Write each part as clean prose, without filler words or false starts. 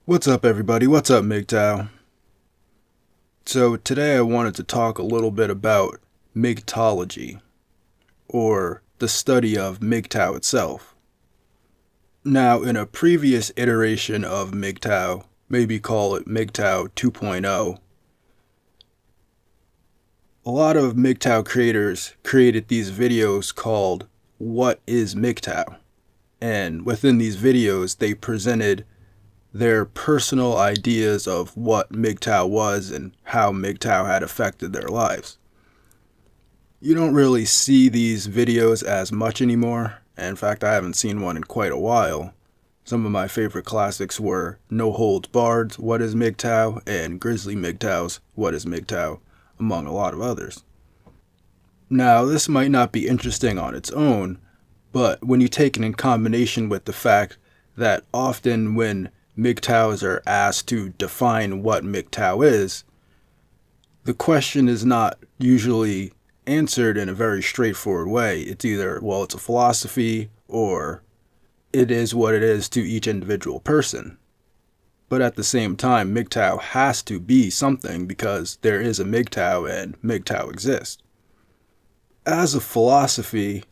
What's up, everybody? What's up, Mgtology? So today I wanted to talk a little bit about Mgtology, or the study of MGTOW itself. Now, in a previous iteration of MGTOW, maybe call it MGTOW 2.0, a lot of MGTOW creators created these videos called What is MGTOW? And within these videos, they presented their personal ideas of what MGTOW was and how MGTOW had affected their lives. You don't really see these videos as much anymore. In fact, I haven't seen one in quite a while. Some of my favorite classics were No Holds Barred's What is MGTOW and Grizzly MGTOW's What is MGTOW, among a lot of others. Now, this might not be interesting on its own, but when you take it in combination with the fact that often when MGTOWs are asked to define what MGTOW is, the question is not usually answered in a very straightforward way. It's either, well, it's a philosophy, or it is what it is to each individual person. But at the same time, MGTOW has to be something because there is a MGTOW and MGTOW exists. As a philosophy,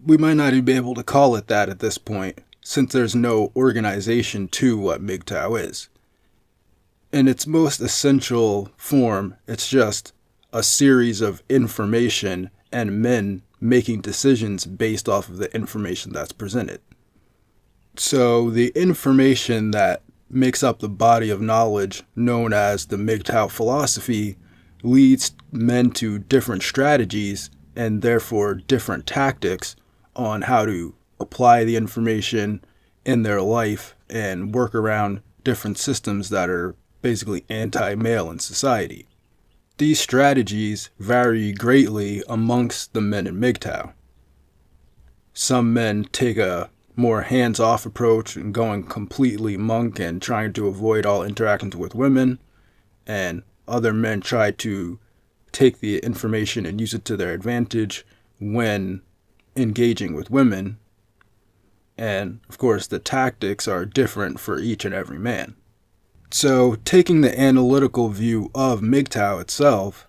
we might not even be able to call it that at this point, since there's no organization to what MGTOW is. In its most essential form, it's just a series of information and men making decisions based off of the information that's presented. So the information that makes up the body of knowledge known as the MGTOW philosophy leads men to different strategies and therefore different tactics on how to apply the information in their life and work around different systems that are basically anti-male in society. These strategies vary greatly amongst the men in MGTOW. Some men take a more hands-off approach and going completely monk and trying to avoid all interactions with women, and other men try to take the information and use it to their advantage when engaging with women. And, of course, the tactics are different for each and every man. So, taking the analytical view of MGTOW itself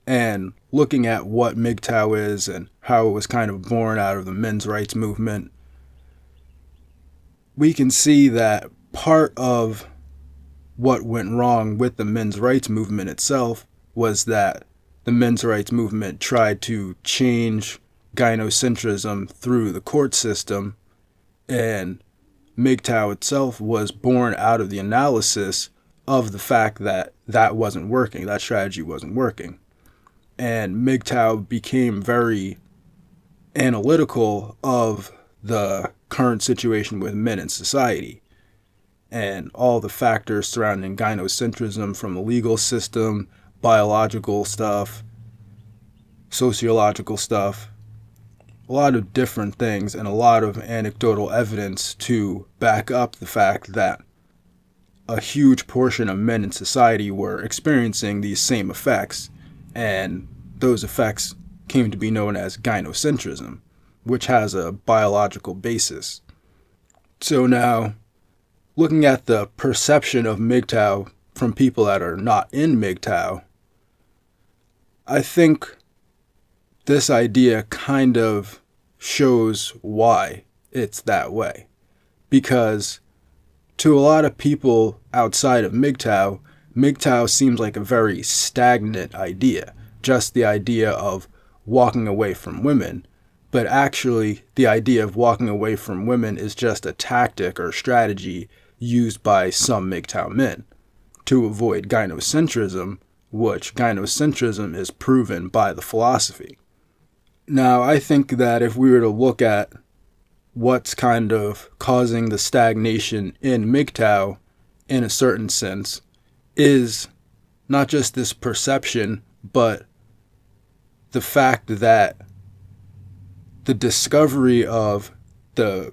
and looking at what MGTOW is and how it was kind of born out of the men's rights movement, we can see that part of what went wrong with the men's rights movement itself was that the men's rights movement tried to change gynocentrism through the court system, and MGTOW itself was born out of the analysis of the fact that that wasn't working, that strategy wasn't working. And MGTOW became very analytical of the current situation with men in society and all the factors surrounding gynocentrism, from the legal system, biological stuff, sociological stuff, a lot of different things and a lot of anecdotal evidence to back up the fact that a huge portion of men in society were experiencing these same effects, and those effects came to be known as gynocentrism, which has a biological basis. So now, looking at the perception of MGTOW from people that are not in MGTOW, I think this idea kind of shows why it's that way. Because to a lot of people outside of MGTOW, MGTOW seems like a very stagnant idea. Just the idea of walking away from women. But actually, the idea of walking away from women is just a tactic or strategy used by some MGTOW men to avoid gynocentrism, which gynocentrism is proven by the philosophy. Now, I think that if we were to look at what's kind of causing the stagnation in MGTOW, in a certain sense, is not just this perception, but the fact that the discovery of the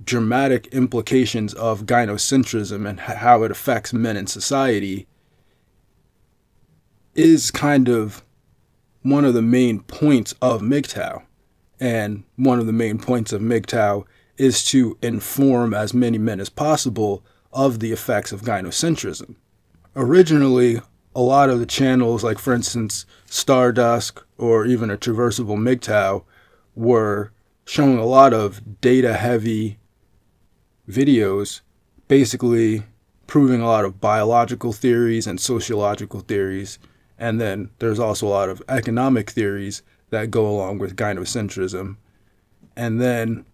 dramatic implications of gynocentrism and how it affects men in society is kind of one of the main points of MGTOW. And one of the main points of MGTOW is to inform as many men as possible of the effects of gynocentrism. Originally, a lot of the channels, like for instance Stardust or even a Traversable MGTOW, were showing a lot of data-heavy videos, basically proving a lot of biological theories and sociological theories. And then there's also a lot of economic theories that go along with gynocentrism. And then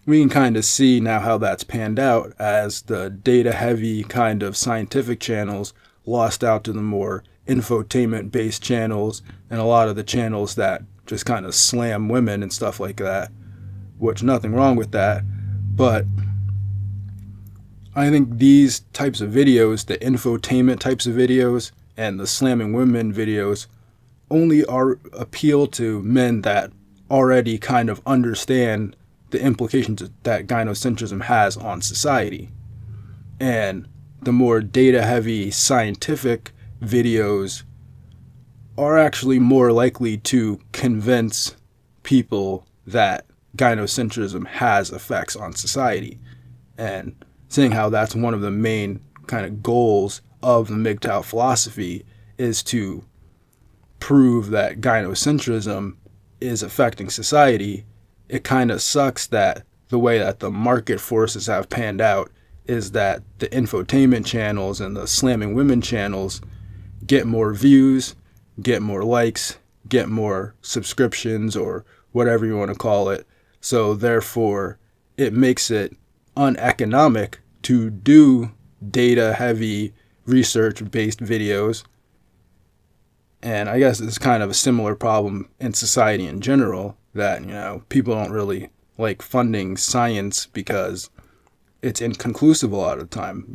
we can kind of see now how that's panned out as the data-heavy kind of scientific channels lost out to the more infotainment-based channels and a lot of the channels that just kind of slam women and stuff like that, which nothing wrong with that. But I think these types of videos, the infotainment types of videos and the slamming women videos, only appeal to men that already kind of understand the implications that gynocentrism has on society. And the more data-heavy scientific videos are actually more likely to convince people that gynocentrism has effects on society. And seeing how that's one of the main kind of goals of the MGTOW philosophy is to prove that gynocentrism is affecting society, it kind of sucks that the way that the market forces have panned out is that the infotainment channels and the slamming women channels get more views, get more likes, get more subscriptions, or whatever you want to call it. So therefore, it makes it uneconomic to do data-heavy, research-based videos. And I guess it's kind of a similar problem in society in general, that, people don't really like funding science because it's inconclusive a lot of the time.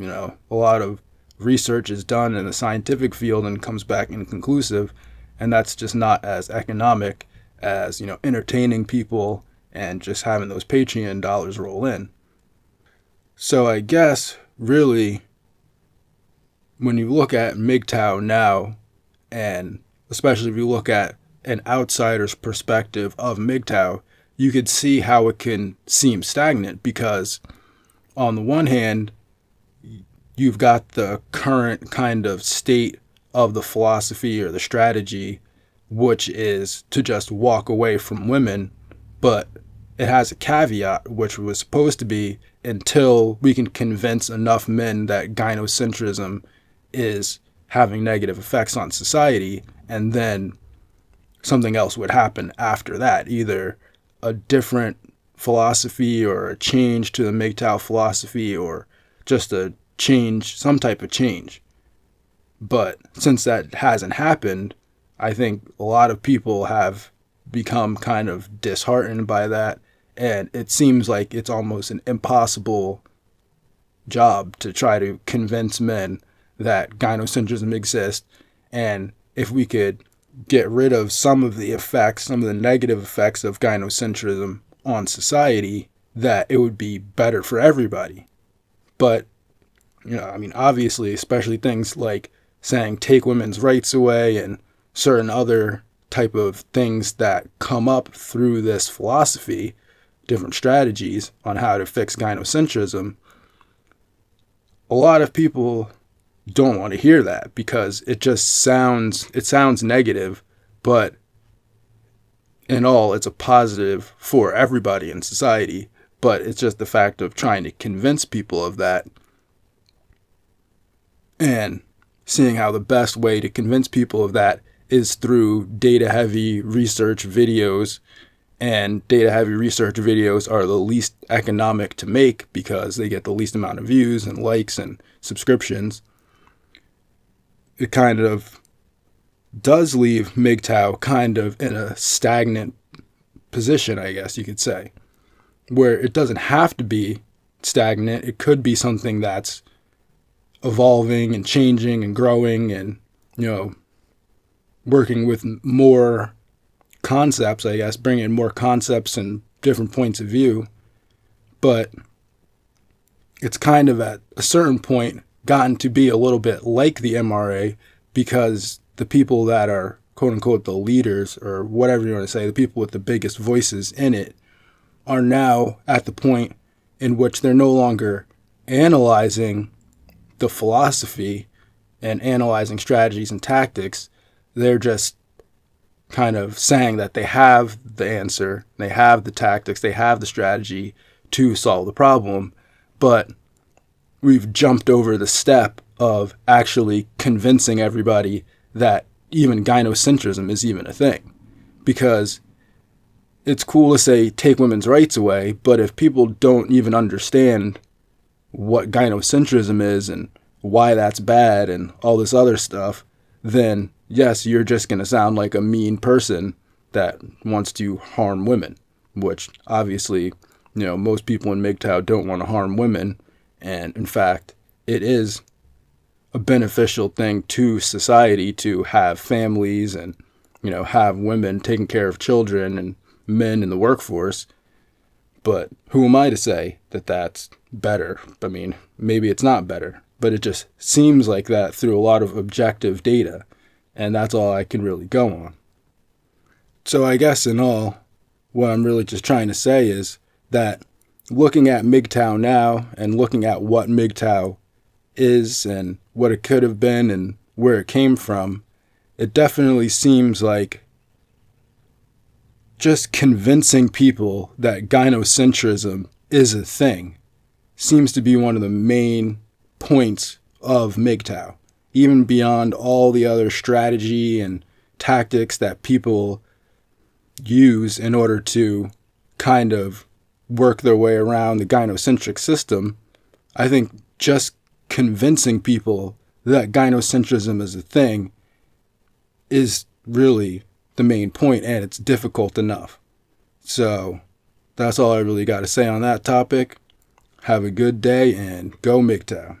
A lot of research is done in the scientific field and comes back inconclusive, and that's just not as economic as, entertaining people and just having those Patreon dollars roll in. So I guess, really, when you look at MGTOW now, and especially if you look at an outsider's perspective of MGTOW, you could see how it can seem stagnant because, on the one hand, you've got the current kind of state of the philosophy or the strategy, which is to just walk away from women, but it has a caveat, which was supposed to be until we can convince enough men that gynocentrism is having negative effects on society, and then something else would happen after that, either a different philosophy or a change to the MGTOW philosophy or just a change, some type of change. But since that hasn't happened, I think a lot of people have become kind of disheartened by that, and it seems like it's almost an impossible job to try to convince men that gynocentrism exists, and if we could get rid of some of the effects, some of the negative effects of gynocentrism on society, that it would be better for everybody. But, obviously, especially things like saying take women's rights away and certain other type of things that come up through this philosophy, different strategies on how to fix gynocentrism, a lot of people don't want to hear that because it sounds negative, but in all, it's a positive for everybody in society. But it's just the fact of trying to convince people of that and seeing how the best way to convince people of that is through data-heavy research videos. And data-heavy research videos are the least economic to make because they get the least amount of views and likes and subscriptions. It kind of does leave MGTOW kind of in a stagnant position, I guess you could say, where it doesn't have to be stagnant. It could be something that's evolving and changing and growing and, working with more concepts, I guess, bringing more concepts and different points of view. But it's kind of at a certain point gotten to be a little bit like the MRA because the people that are quote unquote the leaders, or whatever you want to say, the people with the biggest voices in it, are now at the point in which they're no longer analyzing the philosophy and analyzing strategies and tactics. They're just kind of saying that they have the answer, they have the tactics, they have the strategy to solve the problem, but we've jumped over the step of actually convincing everybody that even gynocentrism is even a thing. Because it's cool to say take women's rights away, but if people don't even understand what gynocentrism is and why that's bad and all this other stuff, then yes, you're just going to sound like a mean person that wants to harm women, which obviously, most people in MGTOW don't want to harm women. And in fact, it is a beneficial thing to society to have families and, have women taking care of children and men in the workforce. But who am I to say that that's better? I mean, maybe it's not better, but it just seems like that through a lot of objective data. And that's all I can really go on. So I guess in all, what I'm really just trying to say is that looking at MGTOW now and looking at what MGTOW is and what it could have been and where it came from, it definitely seems like just convincing people that gynocentrism is a thing seems to be one of the main points of MGTOW, even beyond all the other strategy and tactics that people use in order to kind of work their way around the gynocentric system. I think just convincing people that gynocentrism is a thing is really the main point, and it's difficult enough. So that's all I really got to say on that topic. Have a good day and go MGTOW.